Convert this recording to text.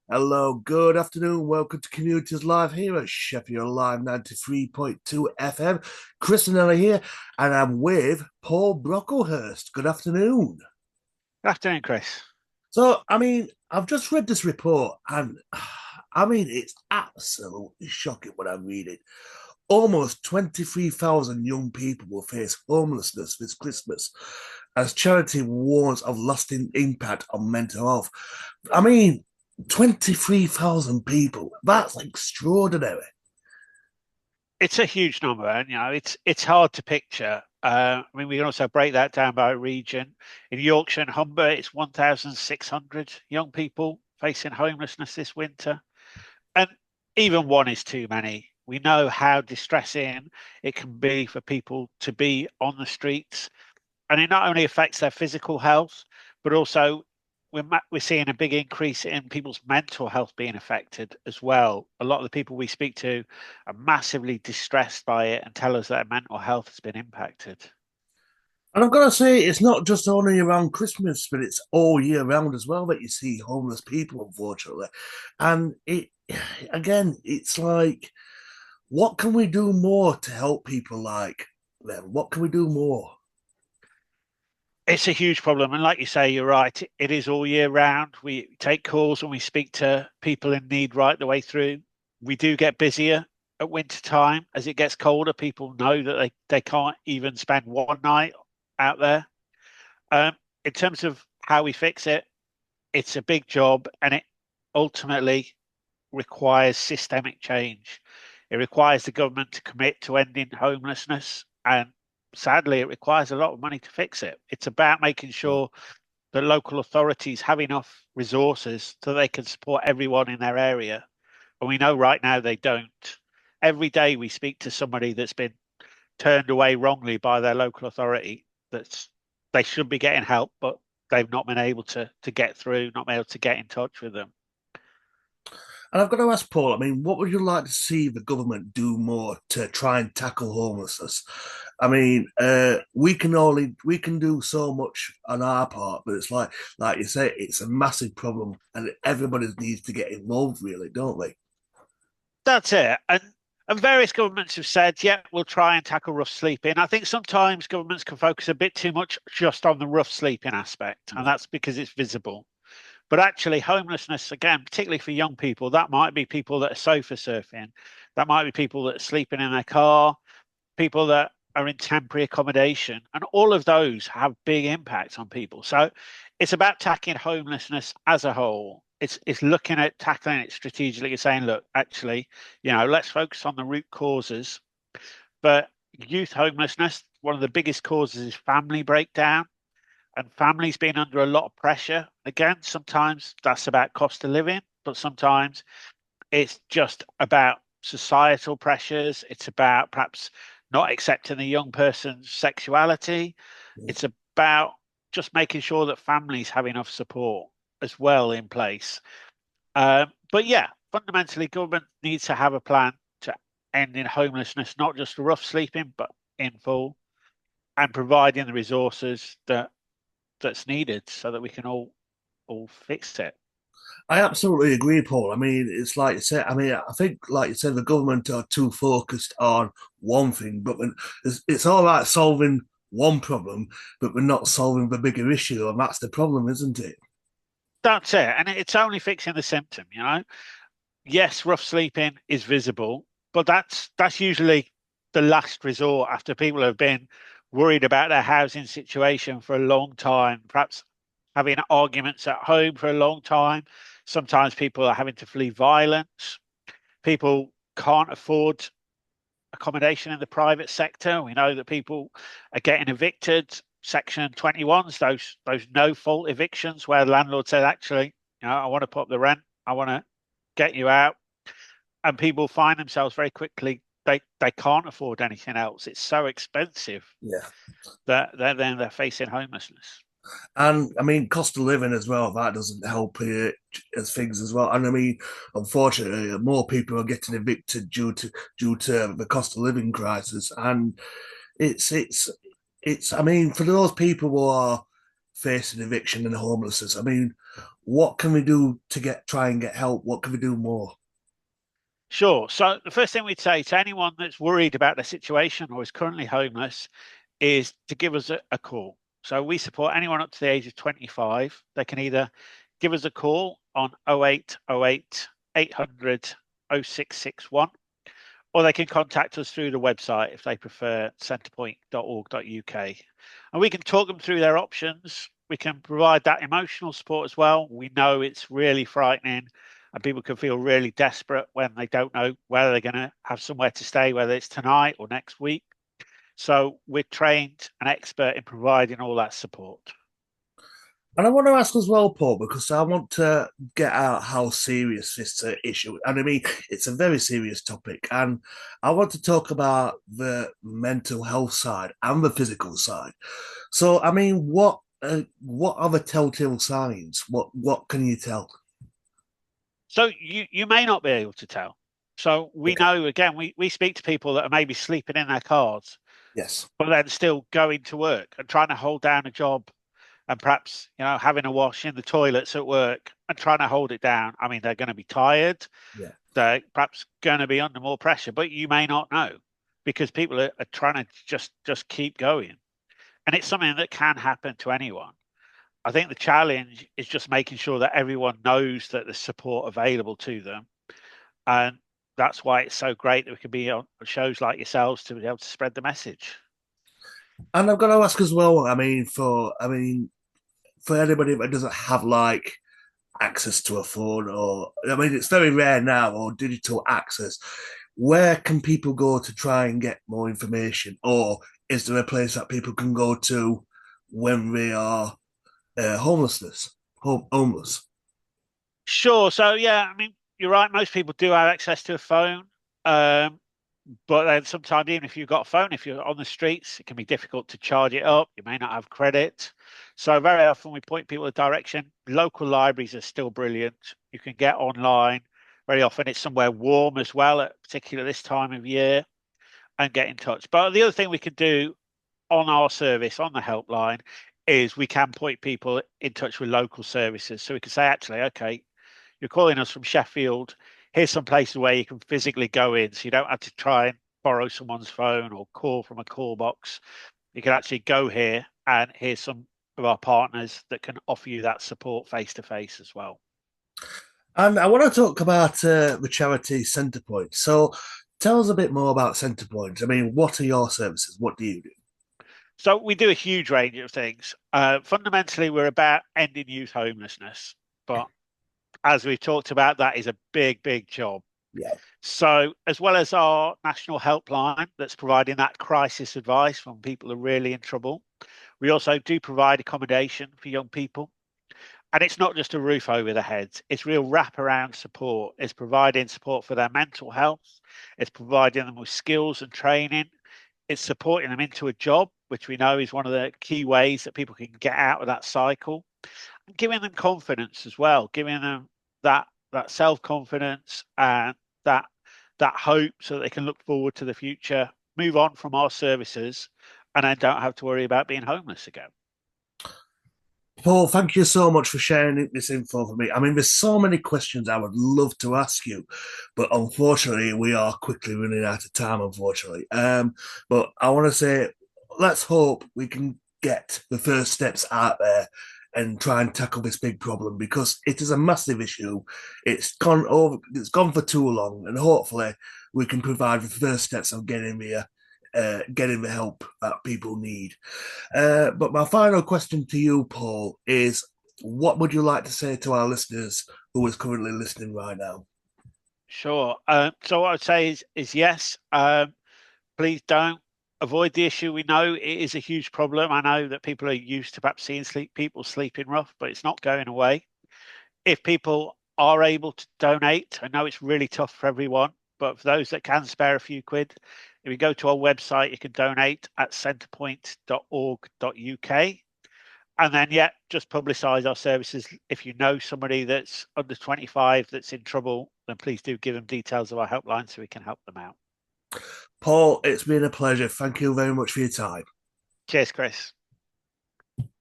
Hello, good afternoon. Welcome to Communities Live here at Sheffield Live 93.2 FM. Chris Zanelli here, and I'm with Paul Brocklehurst. Good afternoon. Good afternoon, Chris. I've just read this report, and it's absolutely shocking when I read it. Almost 23,000 young people will face homelessness this Christmas as charity warns of lasting impact on mental health. I mean, 23,000 people. That's extraordinary. It's a huge number, and it's hard to picture. We can also break that down by region. In Yorkshire and Humber, it's 1,600 young people facing homelessness this winter, and even one is too many. We know how distressing it can be for people to be on the streets, and it not only affects their physical health, but also we're seeing a big increase in people's mental health being affected as well. A lot of the people we speak to are massively distressed by it and tell us that their mental health has been impacted. And I've got to say, it's not just only around Christmas, but it's all year round as well that you see homeless people, unfortunately. And again, it's like, what can we do more to help people like them? What can we do more? It's a huge problem, and like you say, you're right. It is all year round. We take calls and we speak to people in need right the way through. We do get busier at winter time as it gets colder. People know that they can't even spend one night out there. In terms of how we fix it, it's a big job, and it ultimately requires systemic change. It requires the government to commit to ending homelessness, and sadly, it requires a lot of money to fix it. It's about making sure that local authorities have enough resources so they can support everyone in their area. And we know right now they don't. Every day we speak to somebody that's been turned away wrongly by their local authority, that's they should be getting help, but they've not been able to get through, not been able to get in touch with them. And I've got to ask Paul, what would you like to see the government do more to try and tackle homelessness? We can do so much on our part, but it's like you say, it's a massive problem, and everybody needs to get involved, really, don't they? That's it. And various governments have said, yeah, we'll try and tackle rough sleeping. I think sometimes governments can focus a bit too much just on the rough sleeping aspect, and Yeah. that's because it's visible. But actually, homelessness, again, particularly for young people, that might be people that are sofa surfing, that might be people that are sleeping in their car, people that are in temporary accommodation, and all of those have big impacts on people. So it's about tackling homelessness as a whole. It's looking at tackling it strategically and saying, look, actually, let's focus on the root causes. But youth homelessness, one of the biggest causes is family breakdown, and families being under a lot of pressure. Again, sometimes that's about cost of living, but sometimes it's just about societal pressures. It's about perhaps not accepting the young person's sexuality. It's about just making sure that families have enough support as well in place. But yeah, fundamentally, government needs to have a plan to ending homelessness, not just rough sleeping, but in full, and providing the resources that's needed so that we can all fix it. I absolutely agree, Paul. It's like you said. I think, like you said, the government are too focused on one thing, but it's all right solving one problem, but we're not solving the bigger issue, and that's the problem, isn't it? That's it. And it's only fixing the symptom. Yes, rough sleeping is visible, but that's usually the last resort after people have been worried about their housing situation for a long time, perhaps having arguments at home for a long time. Sometimes people are having to flee violence. People can't afford accommodation in the private sector. We know that people are getting evicted. Section 21s, those no fault evictions where the landlord said, actually, I want to put up the rent, I want to get you out. And people find themselves very quickly they can't afford anything else. It's so expensive Yeah. that they're facing homelessness. And cost of living as well, that doesn't help as things as well. And unfortunately, more people are getting evicted due to the cost of living crisis. And it's for those people who are facing eviction and homelessness. I mean, what can we do to try and get help? What can we do more? Sure. So the first thing we'd say to anyone that's worried about their situation or is currently homeless is to give us a call. So we support anyone up to the age of 25. They can either give us a call on 0808 800 0661, or they can contact us through the website if they prefer, centrepoint.org.uk. And we can talk them through their options. We can provide that emotional support as well. We know it's really frightening and people can feel really desperate when they don't know whether they're going to have somewhere to stay, whether it's tonight or next week. So we're trained and expert in providing all that support. And I want to ask as well, Paul, because I want to get out how serious this issue. And I mean, it's a very serious topic, and I want to talk about the mental health side and the physical side. So, I mean, what are the telltale signs? What can you tell? So you may not be able to tell. So we Okay. know, again, we speak to people that are maybe sleeping in their cars, Yes. but then still going to work and trying to hold down a job and perhaps, having a wash in the toilets at work and trying to hold it down. I mean, they're going to be tired. Yeah. They're perhaps going to be under more pressure, but you may not know because people are trying to just keep going. And it's something that can happen to anyone. I think the challenge is just making sure that everyone knows that there's support available to them. And that's why it's so great that we can be on shows like yourselves to be able to spread the message. And I've got to ask as well. For anybody that doesn't have like access to a phone, or I mean, it's very rare now, or digital access. Where can people go to try and get more information, or is there a place that people can go to when they are homeless? Sure. So, yeah, I mean, you're right. Most people do have access to a phone. Um, but then sometimes, even if you've got a phone, if you're on the streets, it can be difficult to charge it up. You may not have credit. So very often we point people in a direction. Local libraries are still brilliant. You can get online. Very often it's somewhere warm as well, at particularly this time of year, and get in touch. But the other thing we can do on our service, on the helpline, is we can point people in touch with local services. So we can say, actually, okay, you're calling us from Sheffield. Here's some places where you can physically go in, so you don't have to try and borrow someone's phone or call from a call box. You can actually go here, and here's some of our partners that can offer you that support face to face as well. And I want to talk about the charity Centrepoint. So, tell us a bit more about Centrepoint. I mean, what are your services? What do you do? So we do a huge range of things. Fundamentally, we're about ending youth homelessness, but as we've talked about, that is a big, big job. Yeah. So, as well as our national helpline that's providing that crisis advice when people are really in trouble, we also do provide accommodation for young people. And it's not just a roof over their heads, it's real wraparound support. It's providing support for their mental health, it's providing them with skills and training, it's supporting them into a job, which we know is one of the key ways that people can get out of that cycle, and giving them confidence as well, giving them that self-confidence and that that hope so that they can look forward to the future, move on from our services, and then don't have to worry about being homeless again. Paul, thank you so much for sharing this info for me. I mean, there's so many questions I would love to ask you, but unfortunately, we are quickly running out of time, unfortunately. But I want to say, let's hope we can get the first steps out there and try and tackle this big problem because it is a massive issue. It's gone for too long, and hopefully we can provide the first steps of getting the help that people need. But my final question to you, Paul, is what would you like to say to our listeners who is currently listening right now? Sure. So what I'd say is yes. Please don't avoid the issue. We know it is a huge problem. I know that people are used to perhaps seeing people sleeping rough, but it's not going away. If people are able to donate, I know it's really tough for everyone, but for those that can spare a few quid, if you go to our website, you can donate at centrepoint.org.uk. And then, yeah, just publicise our services. If you know somebody that's under 25 that's in trouble, then please do give them details of our helpline so we can help them out. Paul, it's been a pleasure. Thank you very much for your time. Cheers, Chris.